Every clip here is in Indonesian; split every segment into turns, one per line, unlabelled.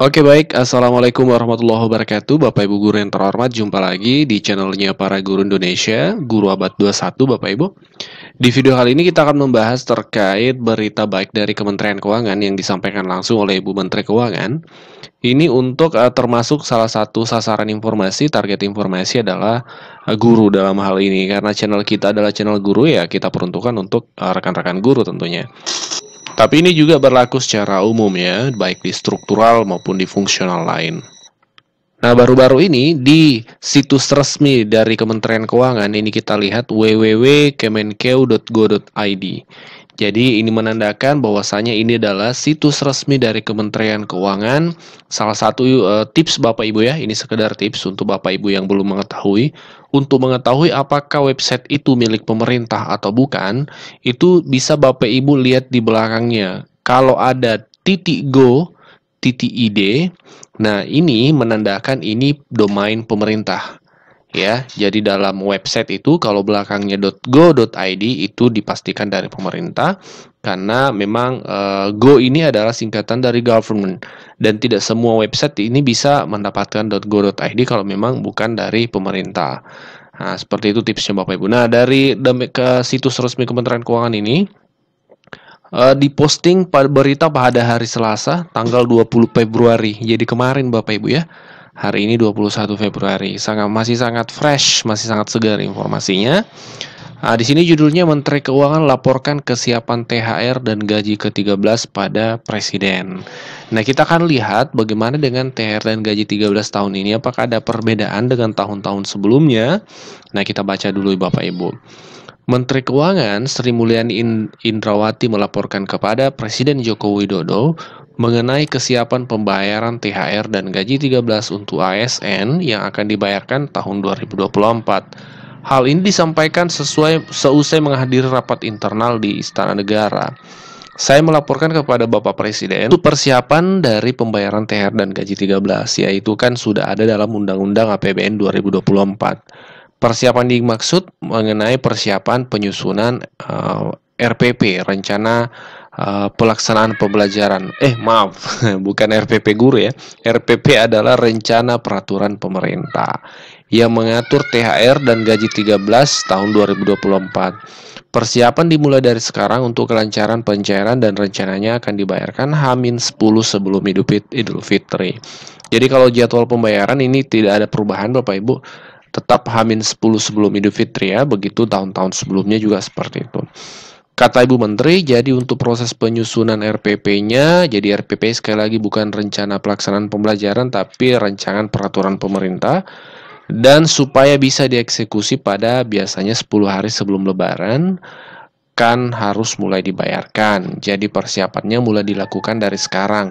Oke baik, Assalamualaikum warahmatullahi wabarakatuh Bapak Ibu Guru yang terhormat. Jumpa lagi di channelnya Para Guru Indonesia, Guru Abad 21 Bapak Ibu. Di video kali ini kita akan membahas terkait berita baik dari Kementerian Keuangan yang disampaikan langsung oleh Ibu Menteri Keuangan. Ini untuk termasuk salah satu sasaran informasi, target informasi adalah guru dalam hal ini. Karena channel kita adalah channel guru, ya kita peruntukkan untuk rekan-rekan guru tentunya. Tapi ini juga berlaku secara umum ya, baik di struktural maupun di fungsional lain. Nah, baru-baru ini di situs resmi dari Kementerian Keuangan ini kita lihat www.kemenkeu.go.id. Jadi ini menandakan bahwasanya ini adalah situs resmi dari Kementerian Keuangan. Salah satu tips Bapak Ibu ya, ini sekedar tips untuk Bapak Ibu yang belum mengetahui. Untuk mengetahui apakah website itu milik pemerintah atau bukan, itu bisa Bapak Ibu lihat di belakangnya. Kalau ada .go, .id, nah ini menandakan ini domain pemerintah. Ya, jadi dalam website itu kalau belakangnya .go.id itu dipastikan dari pemerintah karena memang Go ini adalah singkatan dari government dan tidak semua website ini bisa mendapatkan .go.id kalau memang bukan dari pemerintah. Nah, seperti itu tipsnya Bapak Ibu. Nah, dari ke situs resmi Kementerian Keuangan ini diposting berita pada hari Selasa tanggal 20 Februari. Jadi kemarin Bapak Ibu ya. Hari ini 21 Februari, masih sangat fresh, masih sangat segar informasinya. Di sini judulnya Menteri Keuangan laporkan kesiapan THR dan gaji ke-13 pada Presiden. Nah, kita akan lihat bagaimana dengan THR dan gaji 13 tahun ini, apakah ada perbedaan dengan tahun-tahun sebelumnya. Nah, kita baca dulu Bapak Ibu. Menteri Keuangan Sri Mulyani Indrawati melaporkan kepada Presiden Joko Widodo mengenai kesiapan pembayaran THR dan gaji 13 untuk ASN yang akan dibayarkan tahun 2024. Hal ini disampaikan seusai menghadiri rapat internal di Istana Negara. Saya melaporkan kepada Bapak Presiden untuk persiapan dari pembayaran THR dan gaji 13, yaitu kan sudah ada dalam Undang-Undang APBN 2024. Persiapan dimaksud mengenai persiapan penyusunan RPP, rencana pelaksanaan pembelajaran. Maaf, bukan RPP guru ya. RPP adalah rencana peraturan pemerintah yang mengatur THR dan gaji 13 tahun 2024. Persiapan dimulai dari sekarang untuk kelancaran pencairan dan rencananya akan dibayarkan H-10 sebelum Idul Fitri. Jadi kalau jadwal pembayaran ini tidak ada perubahan Bapak Ibu, tetap H-10 sebelum Idul Fitri ya, begitu tahun-tahun sebelumnya juga seperti itu. Kata Ibu Menteri, jadi untuk proses penyusunan RPP-nya, jadi RPP sekali lagi bukan rencana pelaksanaan pembelajaran, tapi rancangan peraturan pemerintah, dan supaya bisa dieksekusi pada biasanya 10 hari sebelum Lebaran, kan harus mulai dibayarkan. Jadi persiapannya mulai dilakukan dari sekarang.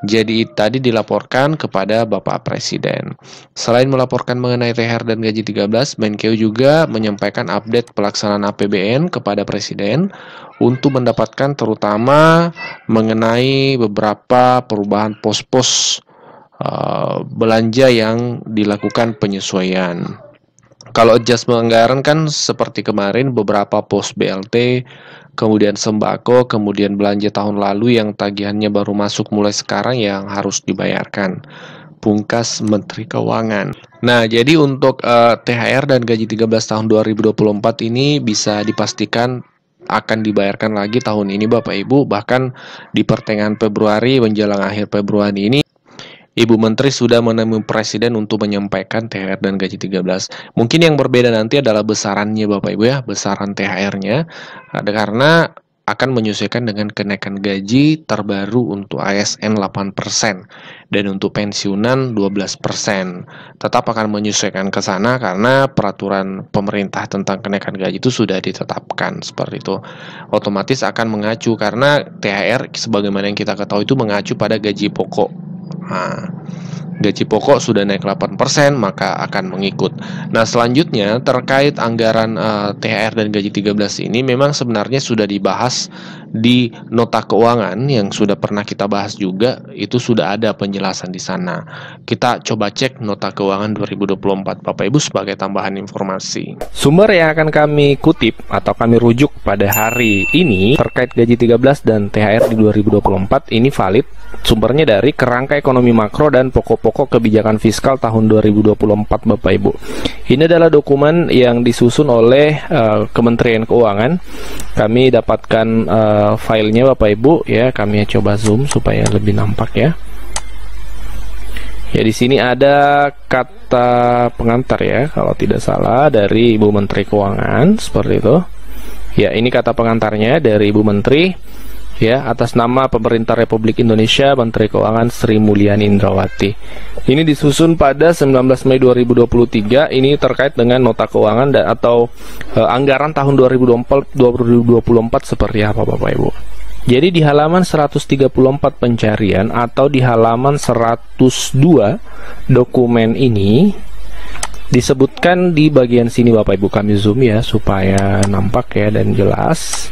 Jadi tadi dilaporkan kepada Bapak Presiden. Selain melaporkan mengenai THR dan gaji 13, Menkeu juga menyampaikan update pelaksanaan APBN kepada Presiden untuk mendapatkan terutama mengenai beberapa perubahan pos-pos belanja yang dilakukan penyesuaian. Kalau adjustment anggaran kan seperti kemarin beberapa pos BLT, kemudian sembako, kemudian belanja tahun lalu yang tagihannya baru masuk mulai sekarang yang harus dibayarkan. Pungkas Menteri Keuangan. Nah, jadi untuk THR dan gaji 13 tahun 2024 ini bisa dipastikan akan dibayarkan lagi tahun ini Bapak Ibu, bahkan di pertengahan Februari menjelang akhir Februari ini Ibu Menteri sudah menemui Presiden untuk menyampaikan THR dan gaji 13. Mungkin yang berbeda nanti adalah besarannya Bapak Ibu ya, besaran THR-nya. Karena akan menyesuaikan dengan kenaikan gaji terbaru untuk ASN 8% dan untuk pensiunan 12%. Tetap akan menyesuaikan ke sana karena peraturan pemerintah tentang kenaikan gaji itu sudah ditetapkan seperti itu. Otomatis akan mengacu karena THR sebagaimana yang kita ketahui itu mengacu pada gaji pokok. Nah, gaji pokok sudah naik 8%, maka akan mengikut. Nah, selanjutnya terkait anggaran THR dan gaji 13 ini memang sebenarnya sudah dibahas di nota keuangan yang sudah pernah kita bahas juga, itu sudah ada penjelasan di sana. Kita coba cek nota keuangan 2024 Bapak Ibu sebagai tambahan informasi.
Sumber yang akan kami kutip atau kami rujuk pada hari ini terkait gaji 13 dan THR di 2024 ini valid. Sumbernya dari Kerangka Ekonomi Makro dan Pokok-pokok Kebijakan Fiskal tahun 2024 Bapak Ibu. Ini adalah dokumen yang disusun oleh Kementerian Keuangan. Kami dapatkan filenya Bapak Ibu ya, kami coba zoom supaya lebih nampak ya. Ya, di sini ada kata pengantar ya, kalau tidak salah dari Ibu Menteri Keuangan seperti itu. Ya, ini kata pengantarnya dari Ibu Menteri ya, atas nama Pemerintah Republik Indonesia, Menteri Keuangan Sri Mulyani Indrawati. Ini disusun pada 19 Mei 2023. Ini terkait dengan nota keuangan atau anggaran tahun 2024 seperti apa Bapak Ibu. Jadi di halaman 134 pencarian atau di halaman 102 dokumen ini disebutkan di bagian sini Bapak Ibu, kami zoom ya supaya nampak ya dan jelas.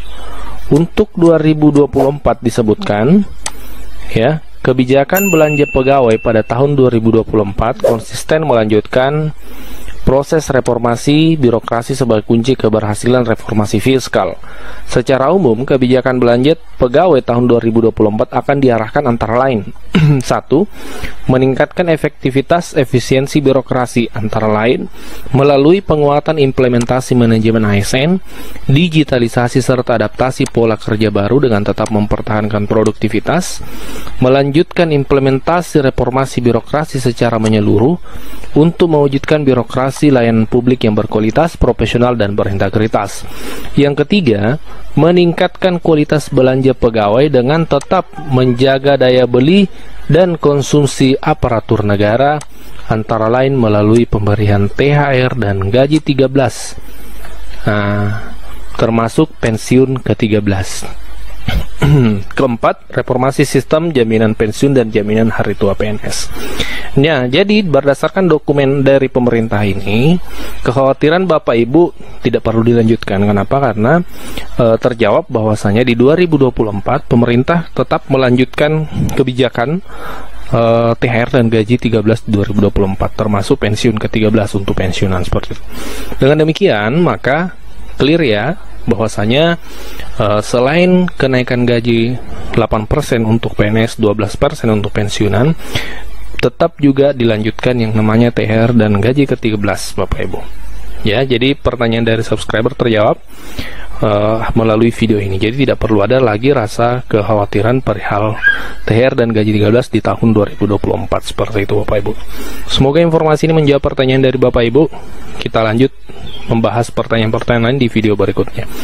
Untuk 2024 disebutkan ya, kebijakan belanja pegawai pada tahun 2024 konsisten melanjutkan proses reformasi birokrasi sebagai kunci keberhasilan reformasi fiskal. Secara umum, kebijakan belanja pegawai tahun 2024 akan diarahkan antara lain 1. Meningkatkan efektivitas efisiensi birokrasi antara lain melalui penguatan implementasi manajemen ASN, digitalisasi serta adaptasi pola kerja baru dengan tetap mempertahankan produktivitas, melanjutkan implementasi reformasi birokrasi secara menyeluruh untuk mewujudkan birokrasi layanan publik yang berkualitas, profesional, dan berintegritas. Yang ketiga, meningkatkan kualitas belanja pegawai dengan tetap menjaga daya beli dan konsumsi aparatur negara, antara lain melalui pemberian THR dan gaji 13, termasuk pensiun ke-13. Keempat, reformasi sistem jaminan pensiun dan jaminan hari tua PNS. Ya, jadi berdasarkan dokumen dari pemerintah ini, kekhawatiran Bapak Ibu tidak perlu dilanjutkan. Kenapa? Karena terjawab bahwasanya di 2024 pemerintah tetap melanjutkan kebijakan THR dan gaji 13 2024, termasuk pensiun ke-13 untuk pensiunan seperti itu. Dengan demikian, maka clear ya bahwasanya selain kenaikan gaji 8% untuk PNS, 12% untuk pensiunan, tetap juga dilanjutkan yang namanya THR dan gaji ke-13 Bapak Ibu. Ya, jadi pertanyaan dari subscriber terjawab melalui video ini. Jadi tidak perlu ada lagi rasa kekhawatiran perihal THR dan gaji 13 di tahun 2024 seperti itu Bapak Ibu. Semoga informasi ini menjawab pertanyaan dari Bapak Ibu. Kita lanjut membahas pertanyaan-pertanyaan lain di video berikutnya.